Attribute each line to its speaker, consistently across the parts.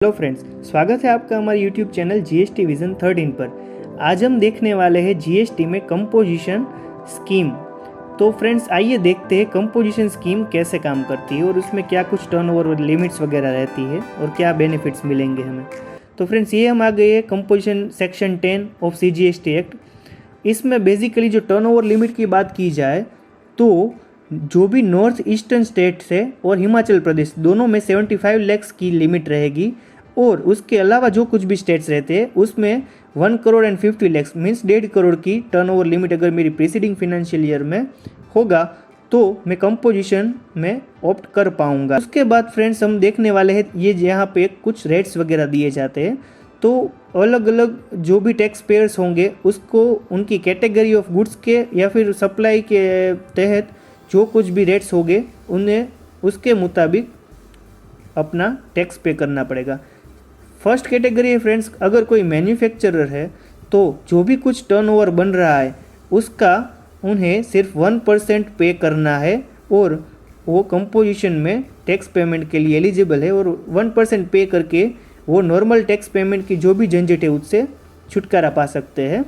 Speaker 1: Hello friends, स्वागत है आपका हमारे यूट्यूब चैनल जीएसटी विजन 13 पर। आज हम देखने वाले हैं जीएसटी में कंपोजिशन स्कीम। तो फ्रेंड्स आइए देखते हैं कंपोजिशन स्कीम कैसे काम करती है और उसमें क्या कुछ टर्नओवर और लिमिट्स वगैरह रहती है और क्या बेनिफिट्स मिलेंगे हमें। तो फ्रेंड्स ये हम आ गए हैं composition section 10 of CGST act. इसमें बेसिकली जो टर्नओवर लिमिट की बात की जाए तो जो भी नॉर्थ ईस्टर्न स्टेट्स है और हिमाचल प्रदेश दोनों में 75 लैक्स की लिमिट रहेगी, और उसके अलावा जो कुछ भी स्टेट्स रहते हैं उसमें 1 करोड़ एंड 50 लैक्स मीन्स 1.5 करोड़ की टर्नओवर लिमिट अगर मेरी प्रीसीडिंग फिनेंशियल ईयर में होगा तो मैं कंपोजिशन में ऑप्ट कर पाऊंगा। उसके बाद फ्रेंड्स हम देखने वाले हैं ये यहाँ पे कुछ रेट्स वगैरह दिए जाते हैं। तो अलग अलग जो भी टैक्स पेयर्स होंगे उसको उनकी कैटेगरी ऑफ गुड्स के या फिर सप्लाई के तहत जो कुछ भी रेट्स होंगे उन्हें उसके मुताबिक अपना टैक्स पे करना पड़ेगा। फर्स्ट कैटेगरी है फ्रेंड्स, अगर कोई मैन्युफैक्चरर है तो जो भी कुछ टर्नओवर बन रहा है उसका उन्हें सिर्फ 1% पे करना है और वो कंपोजिशन में टैक्स पेमेंट के लिए एलिजिबल है, और 1% पे करके वो नॉर्मल टैक्स पेमेंट की जो भी झंझट है उससे छुटकारा पा सकते हैं।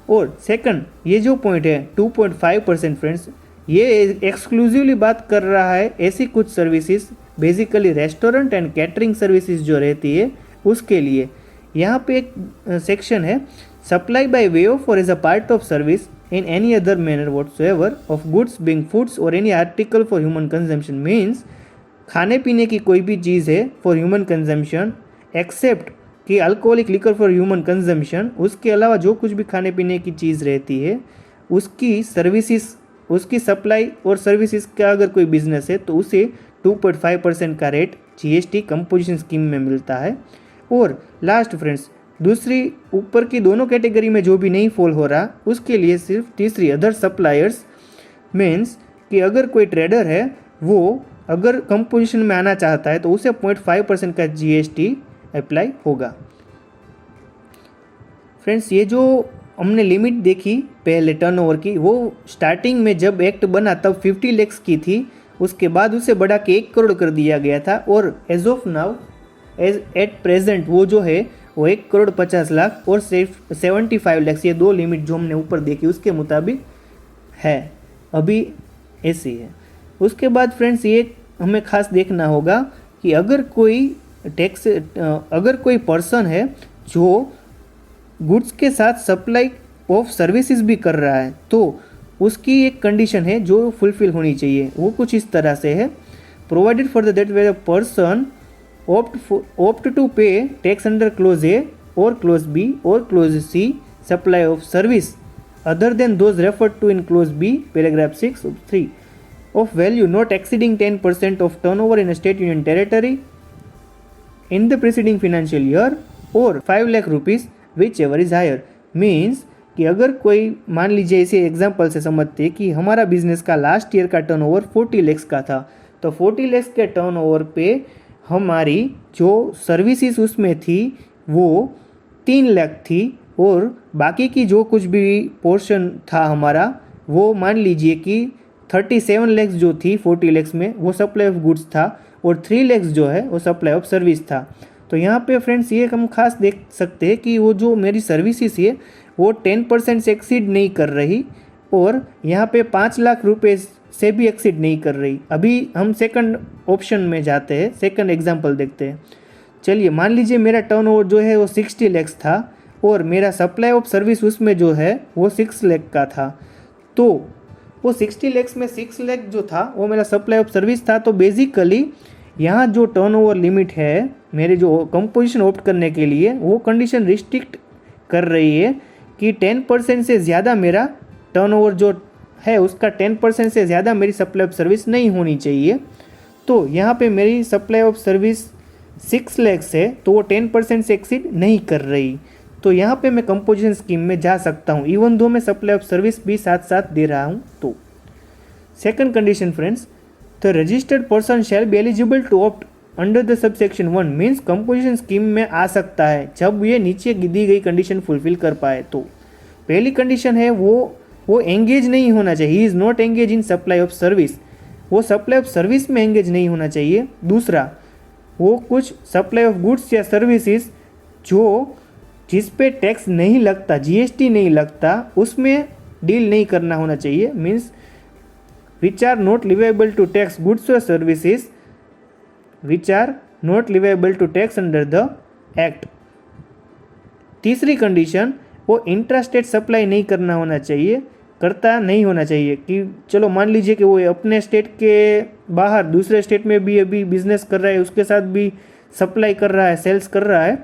Speaker 1: और सेकंड ये जो पॉइंट है 2.5% फ्रेंड्स, ये एक्सक्लूसिवली बात कर रहा है ऐसी कुछ services, basically restaurant and catering services जो रहती है उसके लिए। यहाँ पे एक सेक्शन है, supply by way of or as a part of service in any other manner whatsoever of goods being foods or any article for human consumption. Means खाने पीने की कोई भी चीज़ है फॉर ह्यूमन कंजम्पशन एक्सेप्ट कि alcoholic liquor for human consumption, उसके अलावा जो कुछ भी खाने पीने की चीज़ रहती है उसकी सर्विसेज, उसकी सप्लाई और सर्विसेज का अगर कोई बिजनेस है तो उसे 2.5% का रेट जीएसटी कंपोजिशन स्कीम में मिलता है। और लास्ट फ्रेंड्स, दूसरी ऊपर की दोनों कैटेगरी में जो भी नहीं फॉल हो रहा उसके लिए सिर्फ तीसरी अदर सप्लायर्स, मीन्स कि अगर कोई ट्रेडर है वो अगर कंपोजिशन में आना चाहता है तो उसे 0.5% का जीएसटी अप्लाई होगा। फ्रेंड्स ये जो हमने लिमिट देखी पहले टर्नओवर की, वो स्टार्टिंग में जब एक्ट बना तब 50 लैक्स की थी, उसके बाद उसे बढ़ा के 1 करोड़ कर दिया गया था, और as of now at present वो जो है वो 1 करोड़ 50 लाख और सिर्फ 75 लैक्स, ये दो लिमिट जो हमने ऊपर देखी उसके मुताबिक है, अभी ऐसी है। उसके बाद फ्रेंड्स ये हमें खास देखना होगा कि अगर कोई पर्सन है जो गुड्स के साथ सप्लाई ऑफ सर्विसेज भी कर रहा है तो उसकी एक कंडीशन है जो फुलफिल होनी चाहिए। वो कुछ इस तरह से है, provided for that where a person opt to pay tax under clause A or clause B or clause C supply of service other than those referred to in clause B paragraph 6 of 3 of value not exceeding 10% of turnover in a state union territory in the preceding financial year or 5 lakh rupees whichever is higher। Means कि अगर कोई मान लीजिए इसे example से समझते कि हमारा बिजनेस का लास्ट ईयर का टर्नओवर 40 लैक्स का था, तो 40 लैक्स के टर्नओवर पे हमारी जो सर्विसेज उसमें थी वो 3 लाख थी, और बाकी की जो कुछ भी पोर्शन था हमारा वो मान लीजिए कि 37 लैक्स जो थी 40 लैक्स में वो सप्लाई ऑफ गुड्स था, और 3 लैक्स जो है वो सप्लाई ऑफ सर्विस था। तो यहाँ पे फ्रेंड्स ये हम खास देख सकते हैं कि वो जो मेरी सर्विसेज है वो 10% से एक्सीड नहीं कर रही, और यहाँ पे 5 लाख रुपए से भी एक्सीड नहीं कर रही। अभी हम सेकंड ऑप्शन में जाते हैं, सेकंड एग्जांपल देखते हैं। चलिए मान लीजिए मेरा टर्नओवर जो है वो 60 लैक्स था और मेरा सप्लाई ऑफ सर्विस उसमें जो है वो 6 लाख का था। तो वो 60 लैक्स में 6 लाख जो था वो मेरा सप्लाई ऑफ सर्विस था। तो बेसिकली यहाँ जो टर्नओवर लिमिट है मेरे जो कंपोजिशन ऑप्ट करने के लिए वो कंडीशन रिस्ट्रिक्ट कर रही है कि 10% से ज़्यादा मेरा टर्नओवर जो है उसका 10% से ज़्यादा मेरी सप्लाई ऑफ सर्विस नहीं होनी चाहिए। तो यहाँ पे मेरी सप्लाई ऑफ सर्विस 6 लैक्स है तो वो 10% से एक्सीड नहीं कर रही, तो यहाँ पे मैं कंपोजिशन स्कीम में जा सकता हूँ इवन दो मैं सप्लाई ऑफ सर्विस भी साथ साथ दे रहा हूँ। तो second condition friends, the registered person shall be eligible to opt under the subsection 1, means composition scheme में आ सकता है जब ये नीचे दी गई कंडीशन फुलफिल कर पाए। तो पहली कंडीशन है वो एंगेज नहीं होना चाहिए, he is not engage in supply of service, वो सप्लाई ऑफ सर्विस में एंगेज नहीं होना चाहिए। दूसरा, वो कुछ supply of goods or services जो जिस पे टैक्स नहीं लगता, जीएसटी नहीं लगता, उसमें डील नहीं करना होना चाहिए। Means which are not leviable to tax goods or services which are not leviable to tax under the act. तीसरी कंडीशन, वो इंट्रास्टेट सप्लाई नहीं करना होना चाहिए, करता नहीं होना चाहिए। कि चलो मान लीजिए कि वो अपने स्टेट के बाहर दूसरे स्टेट में भी अभी बिजनेस कर रहा है, उसके साथ भी सप्लाई कर रहा है, सेल्स कर रहा है,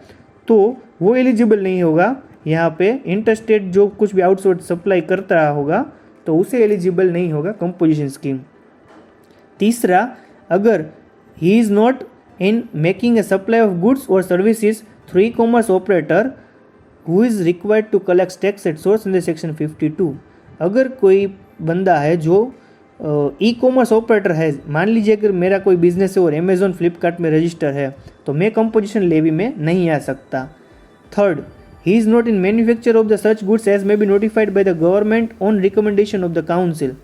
Speaker 1: तो वो एलिजिबल नहीं होगा। यहाँ पे इंटरस्टेट जो कुछ भी आउटसोर्स सप्लाई करता रहा होगा तो उसे एलिजिबल नहीं होगा कंपोजिशन स्कीम। तीसरा, अगर he is not in making a supply of goods or services through e commerce operator who is required to collect tax at source under section 52। अगर कोई बंदा है जो ई कॉमर्स ऑपरेटर है, मान लीजिए अगर मेरा कोई बिजनेस है और अमेजोन फ्लिपकार्ट में रजिस्टर है, तो मैं कंपोजिशन लेवी में नहीं आ सकता। Third, he is not in manufacture of the such goods as may be notified by the government on recommendation of the council.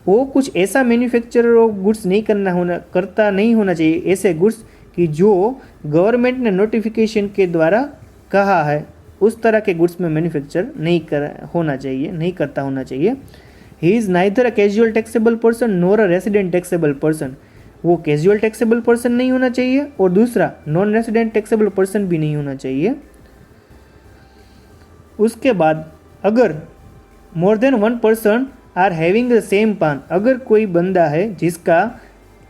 Speaker 1: वो कुछ ऐसा मैन्युफैक्चर ऑफ गुड्स नहीं होना चाहिए ऐसे गुड्स कि जो गवर्नमेंट ने नोटिफिकेशन के द्वारा कहा है उस तरह के गुड्स में मैन्युफैक्चर नहीं करता होना चाहिए। He is neither a casual taxable person nor a resident taxable person. वो कैजुअल टैक्सेबल पर्सन नहीं होना चाहिए और दूसरा नॉन रेसिडेंट टैक्सेबल पर्सन भी नहीं होना चाहिए। उसके बाद, अगर more than one person are having the same PAN, अगर कोई बंदा है जिसका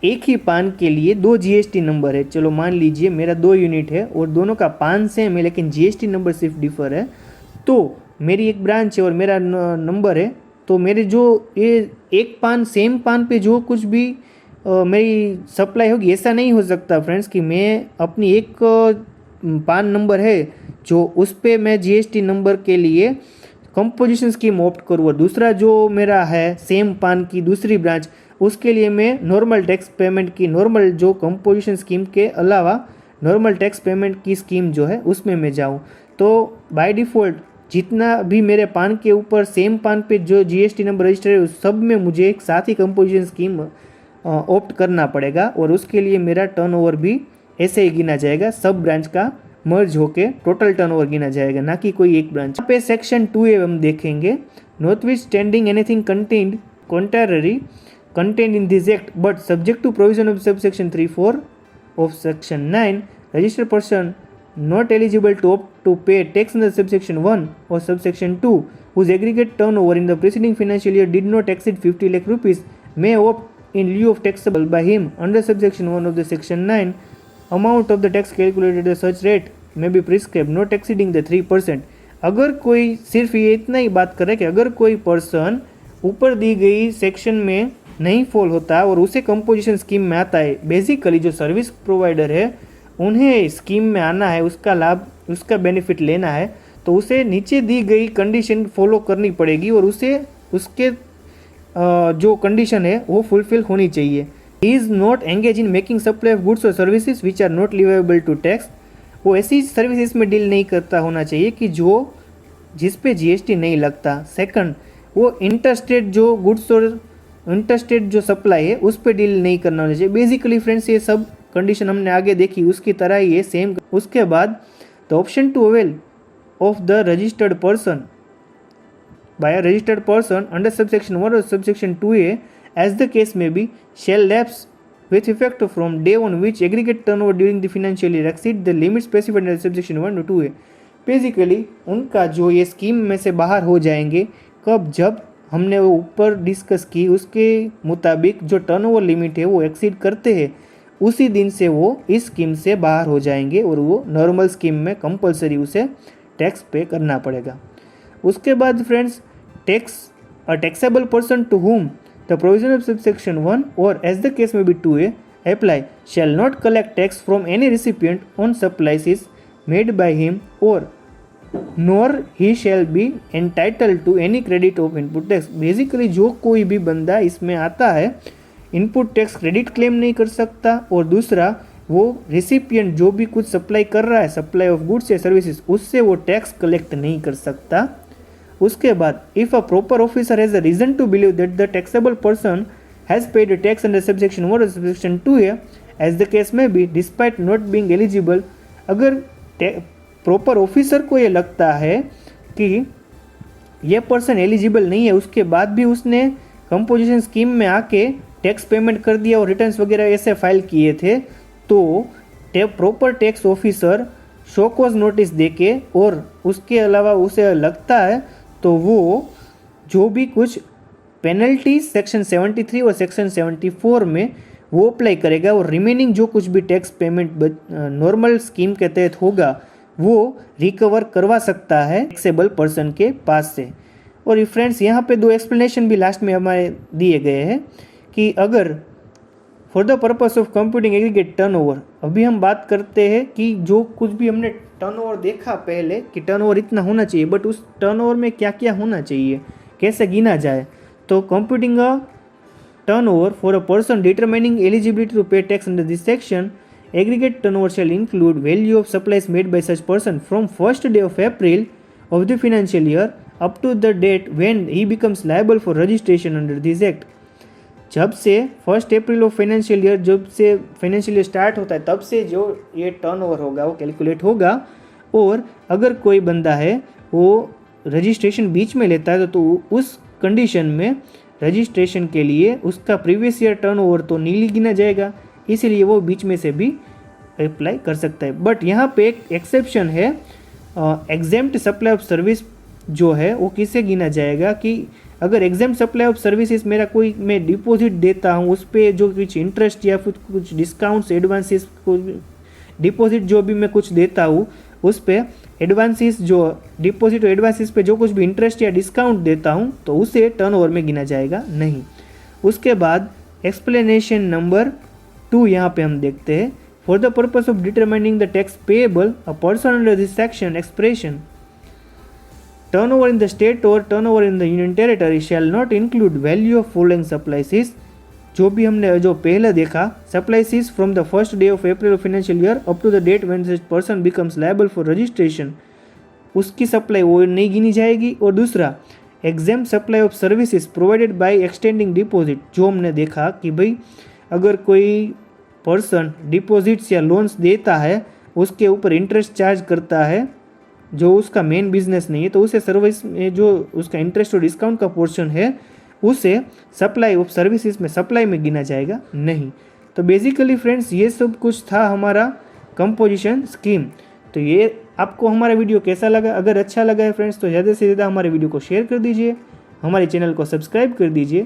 Speaker 1: एक ही पान के लिए 2 जीएसटी नंबर है, चलो मान लीजिए मेरा 2 यूनिट है और दोनों का पान सेम है लेकिन जीएसटी नंबर सिर्फ डिफर है, तो मेरी एक ब्रांच है और मेरा नंबर है, तो मेरे जो ये एक पान सेम पान पे जो कुछ भी मेरी सप्लाई होगी, ऐसा नहीं हो सकता फ्रेंड्स कि मैं अपनी एक पान नंबर है जो उस पर मैं जीएसटी नंबर के लिए कंपोजिशन स्कीम ऑप्ट करूँ और दूसरा जो मेरा है सेम पान की दूसरी ब्रांच, उसके लिए मैं नॉर्मल टैक्स पेमेंट की नॉर्मल जो कंपोजिशन स्कीम के अलावा नॉर्मल टैक्स पेमेंट की स्कीम जो है उसमें मैं जाऊँ। तो बाय डिफ़ॉल्ट जितना भी मेरे पान के ऊपर सेम पान पे जो जीएसटी नंबर रजिस्टर है उस सब में मुझे एक साथ ही कंपोजिशन स्कीम ऑप्ट करना पड़ेगा और उसके लिए मेरा टर्नओवर भी ऐसे ही गिना जाएगा, सब ब्रांच का मर्ज होके टोटल टर्नओवर गिना जाएगा, ना कि कोई एक ब्रांच। यहाँ पे सेक्शन 2A हम देखेंगे, notwithstanding anything contained contrary contained in this act but subject to provision of subsection 3(4) of section 9, registered person not eligible to opt to pay tax under subsection 1 or subsection 2 whose aggregate turnover in the preceding financial year did not exceed 50 lakh rupees may opt in lieu of taxable by him under subsection 1 of the section 9. Amount of the tax calculated at such rate may be prescribed not exceeding the 3%. अगर कोई सिर्फ ये इतना ही बात करे कि अगर कोई पर्सन ऊपर दी गई सेक्शन में नहीं फॉल होता और उसे कंपोजिशन स्कीम में आता है, बेसिकली जो सर्विस प्रोवाइडर है उन्हें स्कीम में आना है, उसका लाभ उसका बेनिफिट लेना है, तो उसे नीचे दी गई कंडीशन फॉलो करनी पड़ेगी और उसे उसके जो कंडीशन है वो फुलफिल होनी चाहिए। He is not engage in making supply of goods or services which are not leviable to tax. वो ऐसी सर्विसेज में डील नहीं करता होना चाहिए कि जिस पे जीएसटी नहीं लगता। सेकंड, वो इंटरस्टेट जो गुड्स और इंटरस्टेट जो सप्लाई है उस पर डील नहीं करना होना चाहिए। बेसिकली फ्रेंड्स ये सब कंडीशन हमने आगे देखी उसकी तरह ही है सेम। उसके बाद the option to avail of the registered person by a registered person under subsection 1 or subsection 2A as the case may be shall lapse with effect from day on which aggregate turnover during the financial year exceed the limit specified in subsection 1 to 2A। Basically उनका जो ये scheme में से बाहर हो जाएंगे कब, जब हमने वो ऊपर डिस्कस की उसके मुताबिक जो टर्नओवर लिमिट है वो एक्सीड करते हैं, उसी दिन से वो इस स्कीम से बाहर हो जाएंगे और वो नॉर्मल स्कीम में कंपलसरी उसे टैक्स पे करना पड़ेगा। उसके बाद friends, a taxable person to whom the provision of subsection 1 or as the case may be 2A apply shall not collect tax from any recipient on supplies made by him or nor he shall be entitled to any credit of input tax। Basically जो कोई भी बंदा इसमें आता है input tax credit claim नहीं कर सकता और दूसरा वो रिसिपिएंट जो भी कुछ सप्लाई कर रहा है supply of goods or services उससे वो टैक्स कलेक्ट नहीं कर सकता। उसके बाद if a proper officer has a reason to believe that the taxable person has paid tax under subsection 1 or subsection 2A as the case may be despite not being eligible, अगर proper officer को ये लगता है कि ये person eligible नहीं है, उसके बाद भी उसने कंपोजिशन स्कीम में आके टैक्स पेमेंट कर दिया और रिटर्न्स वगैरह ऐसे फाइल किए थे, तो proper tax officer show cause notice देके और उसके अलावा उसे लगता है तो वो जो भी कुछ पेनल्टी सेक्शन 73 और सेक्शन 74 में वो अप्लाई करेगा और रिमेनिंग जो कुछ भी टैक्स पेमेंट नॉर्मल स्कीम के तहत होगा वो रिकवर करवा सकता है टैक्सेबल पर्सन के पास से। और फ्रेंड्स यहाँ पे दो एक्सप्लेनेशन भी लास्ट में हमारे दिए गए हैं कि अगर for the purpose of computing aggregate turnover, अभी हम बात करते हैं कि जो कुछ भी हमने टर्नओवर देखा पहले कि टर्नओवर इतना होना चाहिए, बट उस टर्नओवर में क्या क्या होना चाहिए, कैसे गिना जाए, तो computing a turnover for a person determining eligibility to pay tax under this section, aggregate turnover shall include value of supplies made by such person from first day of April of the financial year up to the date when he becomes liable for registration under this act। जब से 1 अप्रैल of financial year, जब से financial year start होता है तब से जो ये टर्नओवर होगा वो कैलकुलेट होगा। और अगर कोई बंदा है वो रजिस्ट्रेशन बीच में लेता है तो उस कंडीशन में रजिस्ट्रेशन के लिए उसका प्रीवियस ईयर टर्नओवर तो नहीं गिना जाएगा, इसीलिए वो बीच में से भी अप्लाई कर सकता है। बट यहाँ पे एक एक्सेप्शन है, एग्जेम्प्ट सप्लाई ऑफ सर्विस जो है वो किसे गिना जाएगा कि अगर एग्जेम्प्ट सप्लाई ऑफ सर्विसेज मेरा कोई मैं डिपॉजिट देता हूँ उस पर जो कुछ इंटरेस्ट या फिर कुछ डिस्काउंट्स एडवांसेस, डिपॉजिट जो भी मैं कुछ देता हूँ उस पर एडवांसेस, जो डिपॉजिट और एडवांसेस पे जो कुछ भी इंटरेस्ट या डिस्काउंट देता हूँ तो उसे टर्नओवर में गिना जाएगा नहीं। उसके बाद एक्सप्लेनेशन नंबर 2 यहाँ पे हम देखते हैं, for the purpose of determining the tax payable a person under this section expression turnover in the state or turnover in the union territory shall not include value of following supplies, जो भी हमने जो पहले देखा supplies from the first day of April of financial year up to the date when this person becomes liable for registration, उसकी supply वो नहीं गिनी जाएगी। और दूसरा exempt supply of services provided by extending deposit, जो हमने देखा कि भाई अगर कोई पर्सन डिपॉजिट्स या लोन्स देता है उसके ऊपर इंटरेस्ट चार्ज करता है जो उसका मेन बिजनेस नहीं है, तो उसे सर्विस में जो उसका इंटरेस्ट और डिस्काउंट का पोर्शन है उसे सप्लाई ऑफ सर्विसेज में सप्लाई में गिना जाएगा नहीं। तो बेसिकली फ्रेंड्स ये सब कुछ था हमारा कंपोजिशन स्कीम। तो ये आपको हमारा वीडियो कैसा लगा, अगर अच्छा लगा है फ्रेंड्स तो ज़्यादा से ज़्यादा हमारे वीडियो को शेयर कर दीजिए, हमारे चैनल को सब्सक्राइब कर दीजिए।